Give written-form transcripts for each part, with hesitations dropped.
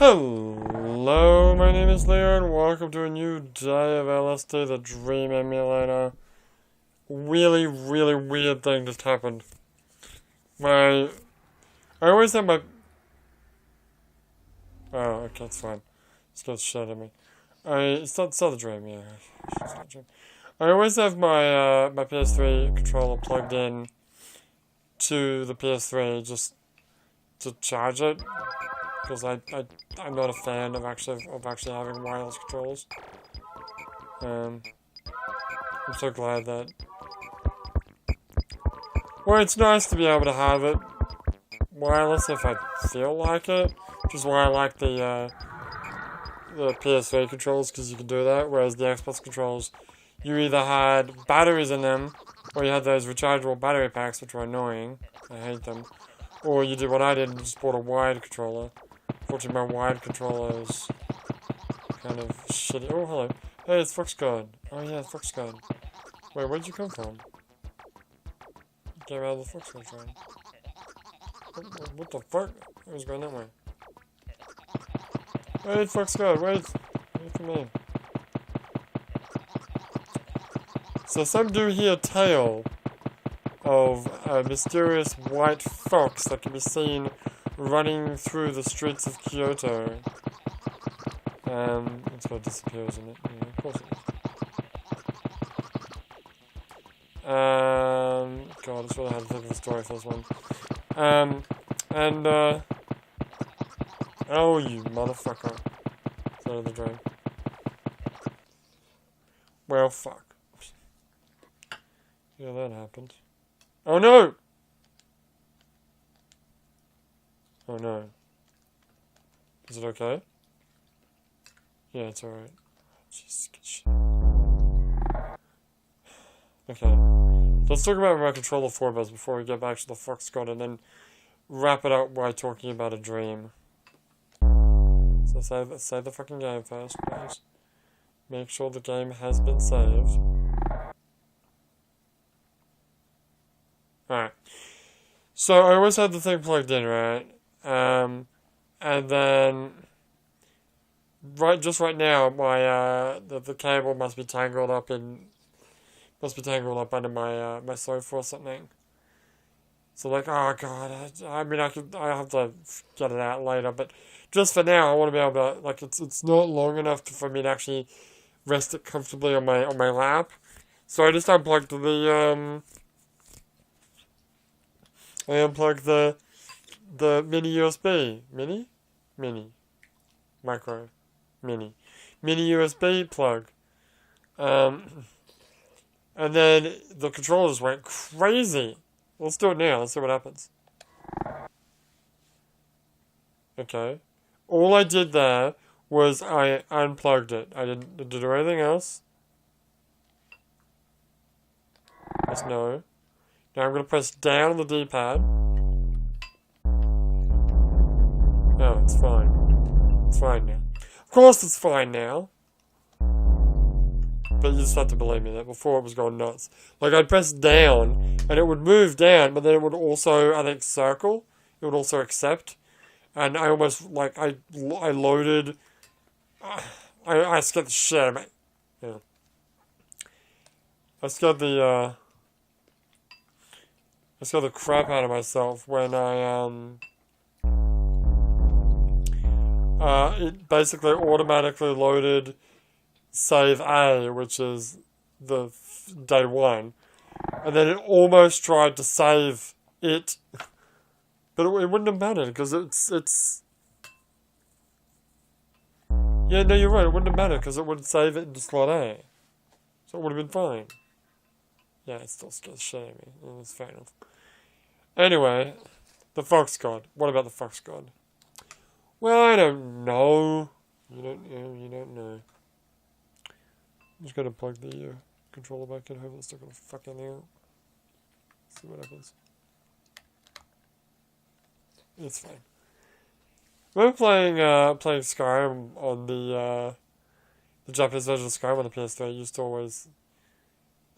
Hello, my name is Leo, and welcome to a new day of LSD, the Dream Emulator. Really weird thing just happened. I always have my... Oh, okay, it's fine. It's got shit at me. It's not the dream, yeah. It's not dream. I always have my PS3 controller plugged in to the PS3 just to charge it. Because I'm not a fan of actually having wireless controls. I'm so glad that... Well, it's nice to be able to have it wireless if I feel like it. Which is why I like the PS3 controls, because you can do that. Whereas the Xbox controls, you either had batteries in them, or you had those rechargeable battery packs, which were annoying. I hate them. Or you did what I did and just bought a wired controller. Fortunately, my wired controller is kind of shitty. Oh, hello. Hey, it's Foxcard. Oh, yeah, it's Foxcard. Wait, where'd you come from? You came out of the Foxcard train. What the fuck? I was going that way. Wait, Foxcard, wait! Wait for me. So some do hear a tale of a mysterious white fox that can be seen running through the streets of Kyoto. It's gonna disappear, isn't it? Yeah, of course it is. God, it's really hard to think of a story for this one. Oh, you motherfucker. It's out of the drain. Well, fuck. Yeah, that happened. Oh no! Oh no. Is it okay? Yeah, it's alright. Just get shit. Okay. Let's talk about my controller 4-buzz before we get back to the Fox God and then wrap it up by talking about a dream. So save the fucking game first, please. Make sure the game has been saved. Alright. So I always had the thing plugged in, right? And then right now my the cable must be tangled up under my sofa or something. So like, oh god, I mean I have to get it out later, but just for now I want to be able to, like, it's not long enough for me to actually rest it comfortably on my lap. So I just unplugged the mini USB. Mini USB plug. And then the controller just went crazy. Let's do it now. Let's see what happens. Okay. All I did there was I unplugged it. I didn't do anything else. Press no. Now I'm going to press down on the D-pad. Oh, it's fine. It's fine now. Of course it's fine now. But you just have to believe me that before it was going nuts. Like, I'd press down, and it would move down, but then it would also, I think, circle. It would also accept. And I almost, like, I loaded... I scared the shit out of me. Yeah. I scared the crap out of myself when it basically automatically loaded save A, which is the day one, and then it almost tried to save it, but it wouldn't have mattered because it's. Yeah, no, you're right. It wouldn't have mattered because it would save it into slot A, so it would have been fine. Yeah, it still scares the shit out of me. It's fair enough. Anyway, the Fox God. What about the Fox God? Well, I don't know. You don't know. I'm just gonna plug the controller back in. Hopefully it's not gonna fuck anything out. See what happens. It's fine. When playing Skyrim on the Japanese version of Skyrim on the PS3, I used to always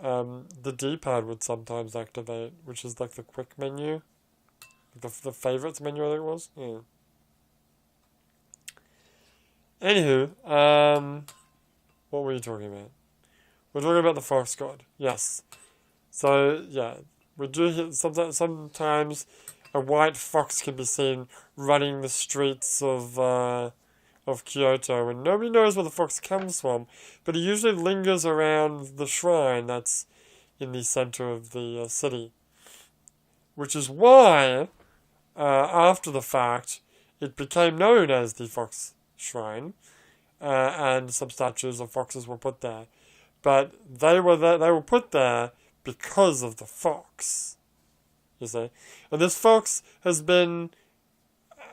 the D-pad would sometimes activate, which is like the quick menu, the favorites menu I think it was. Yeah. Anywho, what were you talking about? We're talking about the fox god. Yes. So, yeah. We do sometimes a white fox can be seen running the streets of Kyoto, and nobody knows where the fox comes from, but it usually lingers around the shrine that's in the center of the city. Which is why, after the fact, it became known as the Fox Shrine, and some statues of foxes were put there. But they were put there because of the fox, you see. And this fox has been,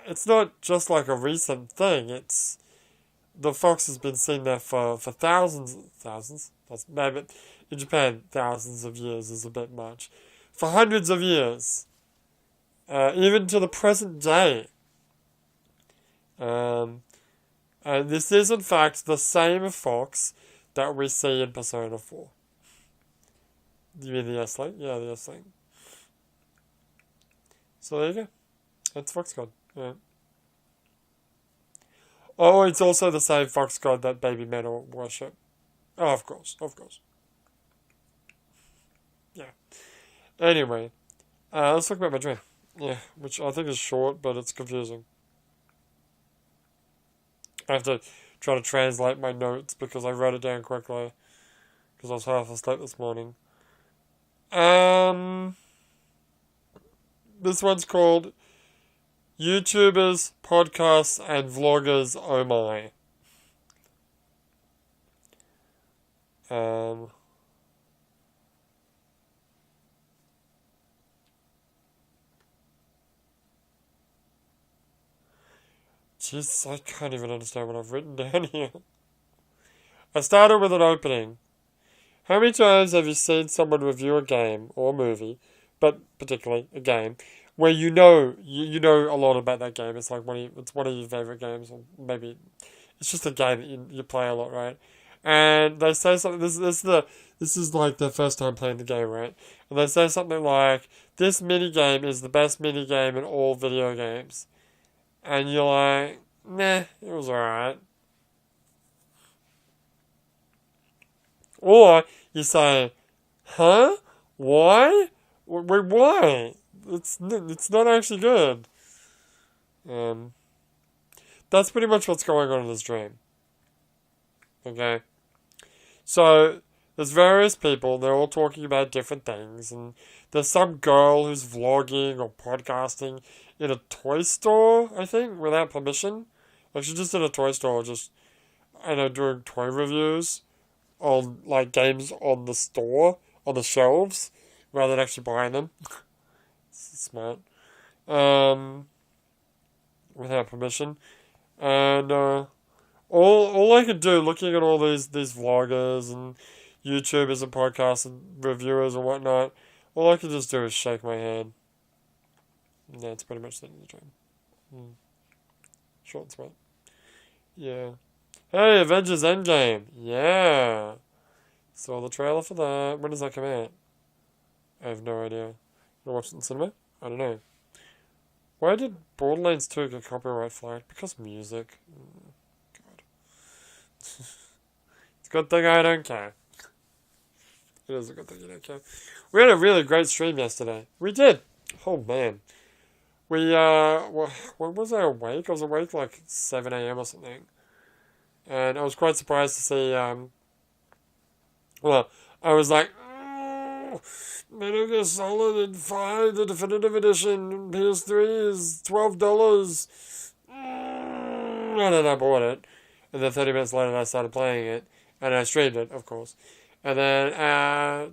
it's not just like a recent thing, the fox has been seen there for thousands, that's maybe, in Japan, thousands of years is a bit much. For hundreds of years, even to the present day. And this is, in fact, the same fox that we see in Persona 4. You mean the S-Link? Yeah, the S-Link. So there you go. That's Fox God. Yeah. Oh, it's also the same Fox God that Baby Metal worship. Oh, of course. Yeah. Anyway, let's talk about my dream. Yeah, which I think is short, but it's confusing. I have to try to translate my notes because I wrote it down quickly because I was half asleep this morning. This one's called YouTubers, Podcasts, and Vloggers, Oh My. Jesus, I can't even understand what I've written down here. I started with an opening. How many times have you seen someone review a game or a movie, but particularly a game, where you know a lot about that game? It's like it's one of your favorite games, or maybe it's just a game that you play a lot, right? And they say something. This is like their first time playing the game, right? And they say something like, "This mini game is the best mini game in all video games," and you're like, "Nah, it was alright." Or you say, "Huh? Why? Wait, why? It's not actually good." That's pretty much what's going on in this dream. Okay, so there's various people. They're all talking about different things, and there's some girl who's vlogging or podcasting in a toy store, I think, without permission. Like she's just in a toy store, just doing toy reviews on like games on the store, on the shelves, rather than actually buying them. It's smart. Without permission. And all I could do looking at all these vloggers and YouTubers and podcasts and reviewers and whatnot, all I could just do is shake my head. And that's pretty much the end of the dream. Short and sweet. Yeah. Hey, Avengers Endgame. Yeah. Saw the trailer for that. When does that come out? I have no idea. Gonna watch it in cinema? I don't know. Why did Borderlands 2 get copyright flagged? Because music. God. It's a good thing I don't care. It is a good thing you don't care. We had a really great stream yesterday. We did. Oh, man. We, when was I awake? I was awake like 7 a.m. or something. And I was quite surprised to see, well, I was like, Metal Gear Solid 5, the definitive edition, PS3 is $12. And then I bought it. And then 30 minutes later I started playing it. And I streamed it, of course. And then,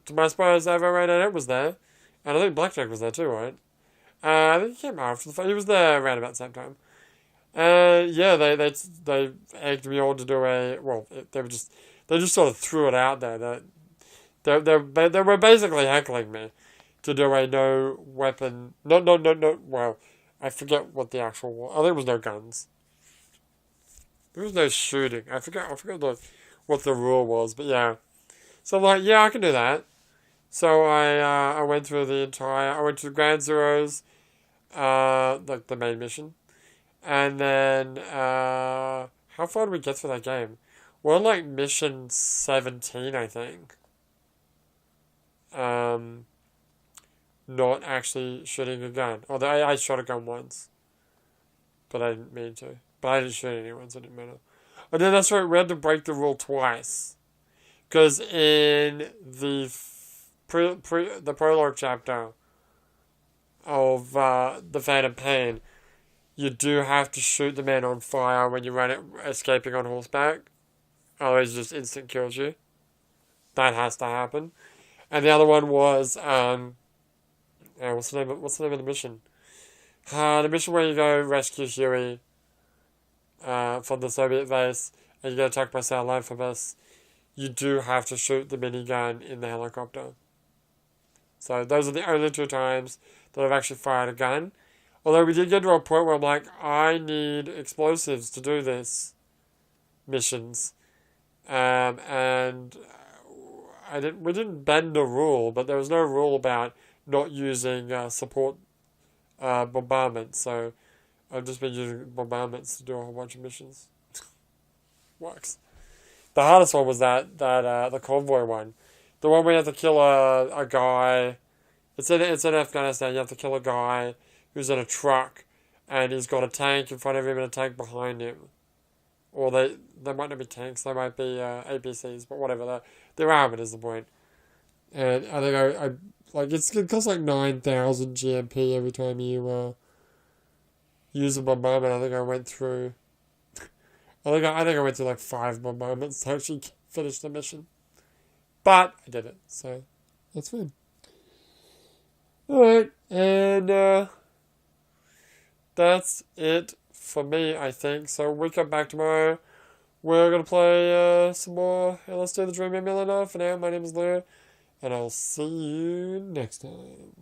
to my surprise, Evo was there. And I think Blackjack was there too, right? I think he came after the fight. He was there around about the same time. Yeah, they egged me on to do they just sort of threw it out there. They were basically heckling me to do a no weapon, no, well, I forget what the actual was. I think it was no guns. There was no shooting. I forget what the rule was, but yeah. So I'm like, yeah, I can do that. So I went through I went to Ground Zeroes, like the main mission. And then How far did we get through that game? We're on like mission 17, I think. Not actually shooting a gun. Although I shot a gun once. But I didn't mean to. But I didn't shoot anyone, so it didn't matter. And then that's right, we had to break the rule twice. Because in the the prologue chapter of The Phantom Pain, you do have to shoot the man on fire when you run it escaping on horseback. Otherwise, it just instant kills you. That has to happen. And the other one was what's the name of the mission? The mission where you go rescue Huey from the Soviet base and you get attacked by Salamphobus. You do have to shoot the minigun in the helicopter. So those are the only 2 times that I've actually fired a gun. Although we did get to a point where I'm like, I need explosives to do this missions. And we didn't bend the rule, but there was no rule about not using support bombardments. So I've just been using bombardments to do a whole bunch of missions. Works. The hardest one was the convoy one. The one where you have to kill a guy. It's in Afghanistan. You have to kill a guy who's in a truck, and he's got a tank in front of him and a tank behind him. Or they might not be tanks. They might be APCs, but whatever. They're armored is the point. And I think it costs like 9,000 GMP every time you use a bombardment. I think I went through. I think I went through like 5 bombardments to actually finish the mission. But I did it, so that's fine. Alright, and that's it for me, I think. So we come back tomorrow. We're going to play some more LSD The Dream Emulator. For now, my name is Lou, and I'll see you next time.